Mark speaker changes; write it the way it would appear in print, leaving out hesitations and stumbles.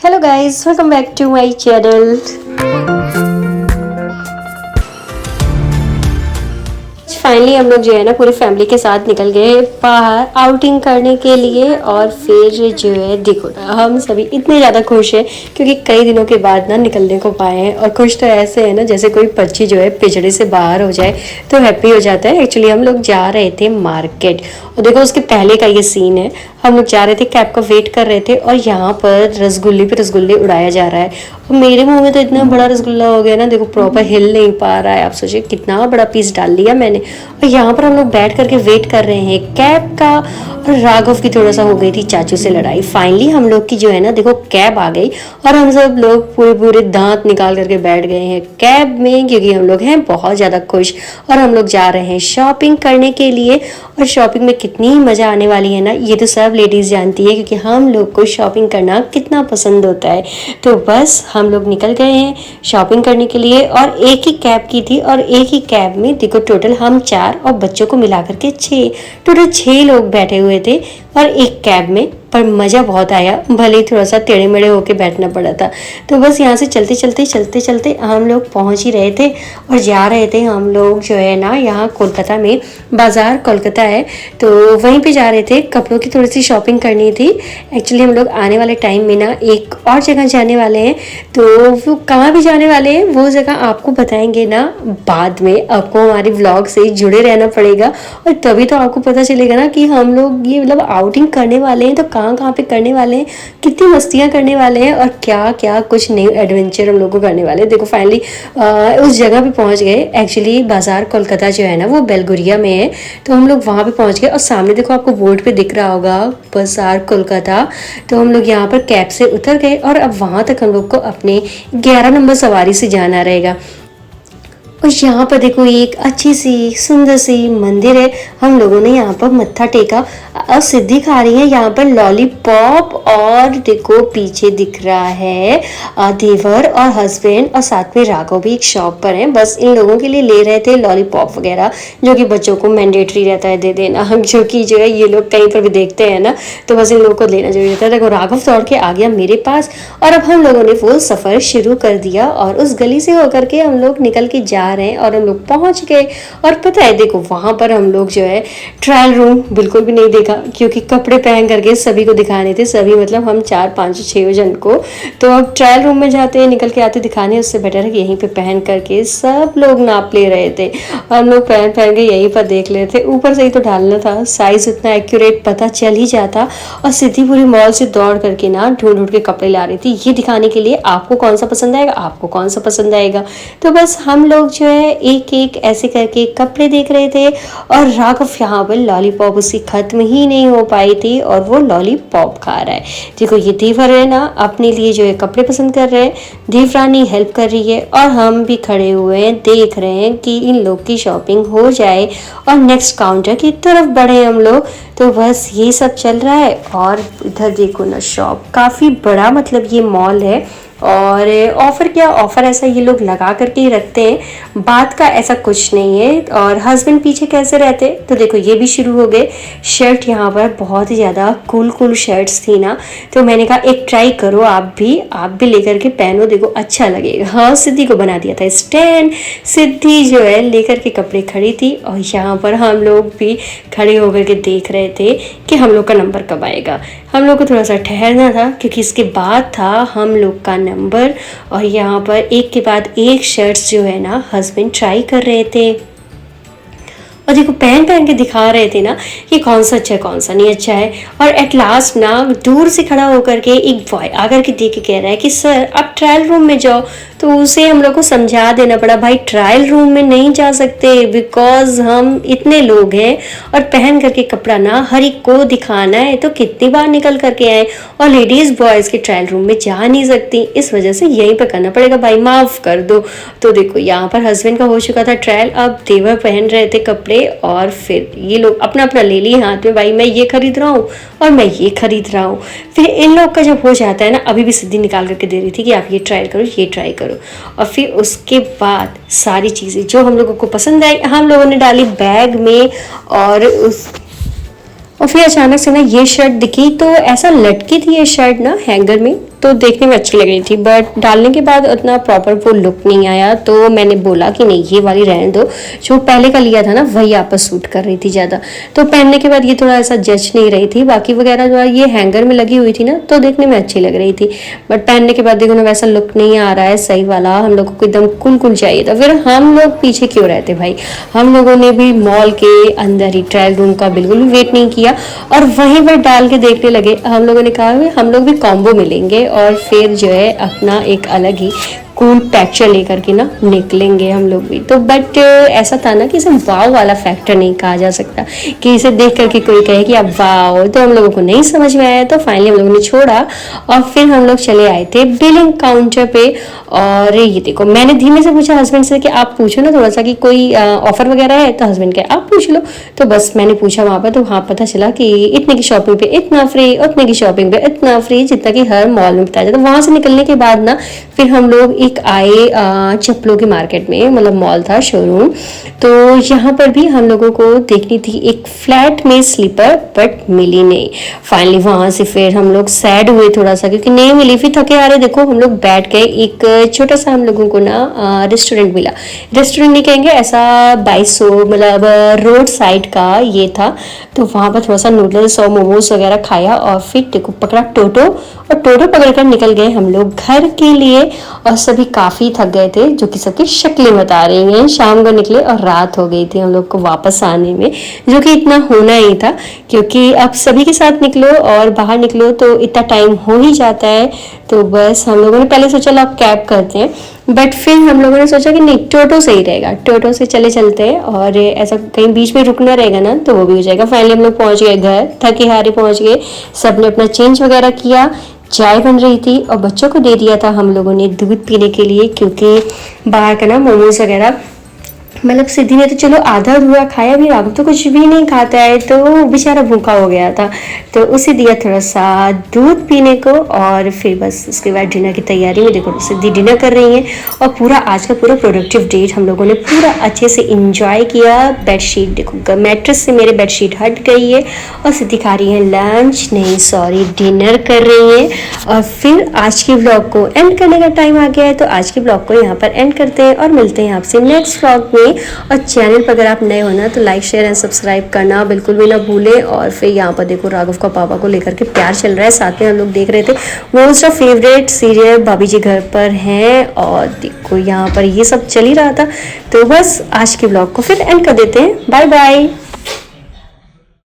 Speaker 1: Hello guys, welcome back to my channel. Finally हम लोग जो है ना पूरी फैमिली के साथ निकल गए बाहर आउटिंग करने के लिए। और फिर जो है देखो ना, हम सभी इतने ज़्यादा खुश हैं क्योंकि कई दिनों के बाद ना निकलने को पाए हैं। और खुश तो ऐसे है ना जैसे कोई पक्षी जो है पिंजरे से बाहर हो जाए तो हैप्पी हो जाता है। एक्चुअली हम लोग जा रहे थे मार्केट, और देखो उसके पहले का ये सीन है। हम लोग जा रहे थे, कैब का वेट कर रहे थे, और यहाँ पर रसगुल्ले पे रसगुल्ले उड़ाया जा रहा है। और मेरे मुंह में तो इतना बड़ा रसगुल्ला हो गया ना, देखो प्रॉपर हिल नहीं पा रहा है। आप सोचिए कितना बड़ा पीस डाल लिया मैंने। और यहाँ पर हम लोग बैठ करके वेट कर रहे हैं कैब का। और राघव की थोड़ा सा हो गई थी चाचू से लड़ाई। फाइनली हम लोग की जो है ना देखो कैब आ गई, और हम सब लोग पूरे पूरे दांत निकाल करके बैठ गए हैं कैब में, क्योंकि हम लोग हैं बहुत ज़्यादा खुश। और हम लोग जा रहे हैं शॉपिंग करने के लिए। और शॉपिंग में कितनी मज़ा आने वाली है ना, ये तो सब लेडीज़ जानती है, क्योंकि हम लोग को शॉपिंग करना कितना पसंद होता है। तो बस हम लोग निकल गए हैं शॉपिंग करने के लिए। और एक ही कैब की थी, और एक ही कैब में देखो टोटल हम 4 और बच्चों को मिला करके 6, टोटल 6 लोग बैठे हुए थे और एक कैब में। पर मज़ा बहुत आया, भले ही थोड़ा सा टेढ़े मेढ़े होके बैठना पड़ा था। तो बस यहाँ से चलते चलते हम लोग पहुँच ही रहे थे। और जा रहे थे हम लोग जो है ना, यहाँ कोलकाता में बाज़ार कोलकाता है, तो वहीं पे जा रहे थे। कपड़ों की थोड़ी सी शॉपिंग करनी थी। एक्चुअली हम लोग आने वाले टाइम में ना एक और जगह जाने वाले हैं, तो वो कहाँ भी जाने वाले हैं वो जगह आपको बताएंगे ना बाद में। आपको हमारे व्लॉग से जुड़े रहना पड़ेगा, और तभी तो आपको पता चलेगा ना कि हम लोग ये मतलब आउटिंग करने वाले हैं तो कहाँ कहाँ पे करने वाले हैं, कितनी मस्तियाँ करने वाले हैं, और क्या क्या कुछ नई एडवेंचर हम लोग को करने वाले हैं। देखो फाइनली उस जगह पे पहुँच गए। एक्चुअली बाज़ार कोलकाता जो है ना वो बेलगुरिया में है, तो हम लोग वहाँ पे पहुँच गए। और सामने देखो आपको बोर्ड पे दिख रहा होगा बाज़ार कोलकाता। तो हम लोग यहाँ पर कैब से उतर गए, और अब वहाँ तक हम लोग को अपने 11 नंबर सवारी से जाना रहेगा। और यहाँ पर देखो एक अच्छी सी सुंदर सी मंदिर है। हम लोगों ने यहाँ पर मत्था टेका। और सिद्धि खा रही है यहाँ पर लॉलीपॉप, और देखो पीछे दिख रहा है देवर और हस्बैंड, और साथ में राघव भी एक शॉप पर है। बस इन लोगों के लिए ले रहे थे लॉलीपॉप वगैरह, जो कि बच्चों को मैंडेटरी रहता है दे देना, जो कि जो है ये लोग कहीं पर भी देखते हैं ना, तो बस इन लोगों को लेना जरूरी रहता है। देखो राघव दौड़ के आ गया मेरे पास, और अब हम लोगों ने वो सफ़र शुरू कर दिया। और उस गली से होकर के हम लोग निकल के जा रहे हैं, और हम लोग पहुंच गए। और पता है देखो वहां पर हम लोग जो है ट्रायल रूम बिल्कुल भी नहीं देखा, क्योंकि कपड़े पहन करके सभी को दिखाने थे। सभी मतलब हम 4 5 6 जन को। तो अब ट्रायल रूम में जाते निकल के आते दिखाने, उससे बेटर है कि यहीं पे पहन करके सब लोग नाप ले रहे थे। हम लोग पहन पहन के यहीं पर देख ले थे। ऊपर से ही तो डालना था, साइज उतना एक्यूरेट पता चल ही जाता। और सिद्धि पूरी मॉल से दौड़ करके ना ढूंढ ढूंढ के कपड़े ला रही थी, ये दिखाने के लिए आपको कौन सा पसंद आएगा, आपको कौन सा पसंद आएगा। तो बस हम लोग जो है एक एक ऐसे करके कपड़े देख रहे थे। और राघव यहाँ पर लॉलीपॉप उसकी खत्म ही नहीं हो पाई थी, और वो लॉलीपॉप खा रहा है। देखो ये देवर है ना अपने लिए जो है कपड़े पसंद कर रहे हैं, देवरानी हेल्प कर रही है, और हम भी खड़े हुए हैं देख रहे हैं कि इन लोग की शॉपिंग हो जाए और नेक्स्ट काउंटर की तरफ बढ़े हम लोग। तो बस ये सब चल रहा है। और इधर देखो ना शॉप काफ़ी बड़ा, मतलब ये मॉल है। और ऑफ़र क्या ऑफ़र ऐसा ये लोग लगा करके ही रखते हैं, बात का ऐसा कुछ नहीं है। और हस्बैंड पीछे कैसे रहते, तो देखो ये भी शुरू हो गए। शर्ट यहाँ पर बहुत ही ज़्यादा कूल शर्ट्स थी ना, तो मैंने कहा एक ट्राई करो आप भी लेकर के पहनो, देखो अच्छा लगेगा। हाँ सिद्धि को बना दिया था स्टैंड। सिद्धि जो है लेकर के कपड़े खड़ी थी, और यहाँ पर हम लोग भी खड़े होकर के देख रहे थे कि हम लोग का नंबर कब आएगा। हम लोग को थोड़ा सा ठहरना था, क्योंकि इसके बाद था हम लोग का नंबर। और यहाँ पर एक के बाद एक शर्ट्स जो है ना हस्बैंड ट्राई कर रहे थे, और देखो पहन पहन के दिखा रहे थे ना कि कौन सा अच्छा है कौन सा नहीं अच्छा है। और एट लास्ट ना दूर से खड़ा होकर के एक बॉय आकर के देख के कह रहा है कि सर आप ट्रायल रूम में जाओ। तो उसे हम लोग को समझा देना पड़ा, भाई ट्रायल रूम में नहीं जा सकते, बिकॉज हम इतने लोग हैं, और पहन करके कपड़ा ना हर एक को दिखाना है। तो कितनी बार निकल करके आए, और लेडीज़ बॉयज़ के ट्रायल रूम में जा नहीं सकती, इस वजह से यहीं पर करना पड़ेगा, भाई माफ़ कर दो। तो देखो यहाँ पर हस्बैंड का हो चुका था ट्रायल, अब देवर पहन रहे थे कपड़े, और फिर ये लोग अपना अपना ले लिए हाथ में, भाई मैं ये खरीद रहा हूँ और मैं ये खरीद रहा हूँ। फिर इन लोग का जब हो जाता है ना, अभी भी सिद्धि निकाल करके दे रही थी कि आप ये ट्राई करो ये ट्राई करो। और फिर उसके बाद सारी चीज़ें जो हम लोगों को पसंद आई हम लोगों ने डाली बैग में। और फिर अचानक से ना ये शर्ट दिखी, तो ऐसा लटकी थी ये शर्ट ना हैंगर में, तो देखने में अच्छी लग रही थी, बट डालने के बाद उतना प्रॉपर वो लुक नहीं आया। तो मैंने बोला कि नहीं, ये वाली रहने दो, जो पहले का लिया था ना वही आपस सूट कर रही थी ज़्यादा। तो पहनने के बाद ये थोड़ा ऐसा जच नहीं रही थी। बाकी वगैरह जो है ये हैंगर में लगी हुई थी ना, तो देखने में अच्छी लग रही थी, बट पहनने के बाद देखो ना वैसा लुक नहीं आ रहा है सही वाला। हम लोगों को एकदम कुल कुल चाहिए था। फिर हम लोग पीछे क्यों रहते भाई, हम लोगों ने भी मॉल के अंदर ही ट्रायल रूम का बिल्कुल भी वेट नहीं किया और वहीं पर डाल के देखने लगे। हम लोगों ने कहा हम लोग भी कॉम्बो मिलेंगे और फिर जो है अपना एक अलग ही कूल टेक्सचर लेकर के ना निकलेंगे हम लोग भी। तो बट ऐसा था ना कि इसे वाव वाला फैक्टर नहीं कहा जा सकता कि इसे देख करके कोई कहे कि अब वाव, तो हम लोगों को नहीं समझ में आया। तो फाइनली हम लोगों ने छोड़ा और फिर हम लोग चले आए थे बिलिंग काउंटर पे। और ये देखो, मैंने धीमे से पूछा हस्बैंड से कि आप पूछो ना थोड़ा सा कि कोई ऑफर वगैरह है, तो हस्बैंड कहे आप पूछ लो। तो बस मैंने पूछा वहाँ पर, तो वहाँ पता चला कि इतने की शॉपिंग पे इतना फ्री, उतने की शॉपिंग पे इतना फ्री, जितना कि हर मॉल में बताया जाता। तो वहाँ से निकलने के बाद ना फिर हम लोग एक आए चप्पलों की मार्केट में, मतलब मॉल था, शोरूम। तो यहाँ पर भी हम लोगों को देखनी थी एक फ्लैट में स्लीपर, बट मिली नहीं। फाइनली वहाँ से फिर हम लोग सैड हुए थोड़ा सा क्योंकि नहीं मिली। फिर थके आ रहे, देखो हम लोग बैठ गए, एक छोटा सा हम लोगों को ना रेस्टोरेंट मिला। रेस्टोरेंट नहीं कहेंगे, ऐसा 2200 मतलब रोड साइड का ये था। तो वहाँ पर थोड़ा सा नूडल्स और मोमोज वगैरह खाया और फिर देखो पकड़ा टोटो, और टोटो पकड़कर निकल गए हम लोग घर के लिए। और सभी काफ़ी थक गए थे, जो कि सबकी शक्लें बता रही हैं। शाम को निकले और रात हो गई थी हम लोग को वापस आने में, जो कि इतना होना ही था क्योंकि अब सभी के साथ निकलो और बाहर निकलो तो इतना टाइम हो ही जाता है। तो बस हम लोगों ने पहले सोचा लो कैब करते हैं, बट फिर हम लोगों ने सोचा कि नहीं, टोटो सही रहेगा, टोटो से चलते हैं और ऐसा कहीं बीच में रुकना रहेगा ना तो वो भी हो जाएगा। फाइनली हम लोग पहुंच गए घर, थके हारे पहुंच गए। सबने अपना चेंज वगैरह किया, चाय बन रही थी और बच्चों को दे दिया था हम लोगों ने दूध पीने के लिए, क्योंकि बाहर का ना मोमोज वगैरह, मतलब सिद्धि ने तो चलो आधा अधूरा खाया भी, राघव तो कुछ भी नहीं खाता है, तो वो बेचारा भूखा हो गया था। तो उसे दिया थोड़ा सा दूध पीने को और फिर बस उसके बाद डिनर की तैयारी में देखो सिद्धि डिनर कर रही है। और पूरा आज का पूरा प्रोडक्टिव डेट हम लोगों ने पूरा अच्छे से इंजॉय किया। बेडशीट देखो, मैट्रेस से मेरे बेडशीट हट गई है और सिद्धि खा रही है लंच, नहीं सॉरी डिनर कर रही है। और फिर आज के ब्लॉग को एंड करने का टाइम आ गया है, तो आज के ब्लॉग को यहाँ पर एंड करते हैं और मिलते हैं आपसे नेक्स्ट ब्लॉग में। और चैनल पर अगर आप नए हो ना तो लाइक शेयर एंड सब्सक्राइब करना बिल्कुल भी ना भूलें। और फिर यहाँ पर देखो राघव का पापा को लेकर के प्यार चल रहा है, साथ में हम लोग देख रहे थे मोस्ट ऑफ फेवरेट सीरियल भाभी जी घर पर हैं। और देखो यहाँ पर ये सब चल ही रहा था। तो बस आज के ब्लॉग को फिर एंड कर देते हैं। Bye bye.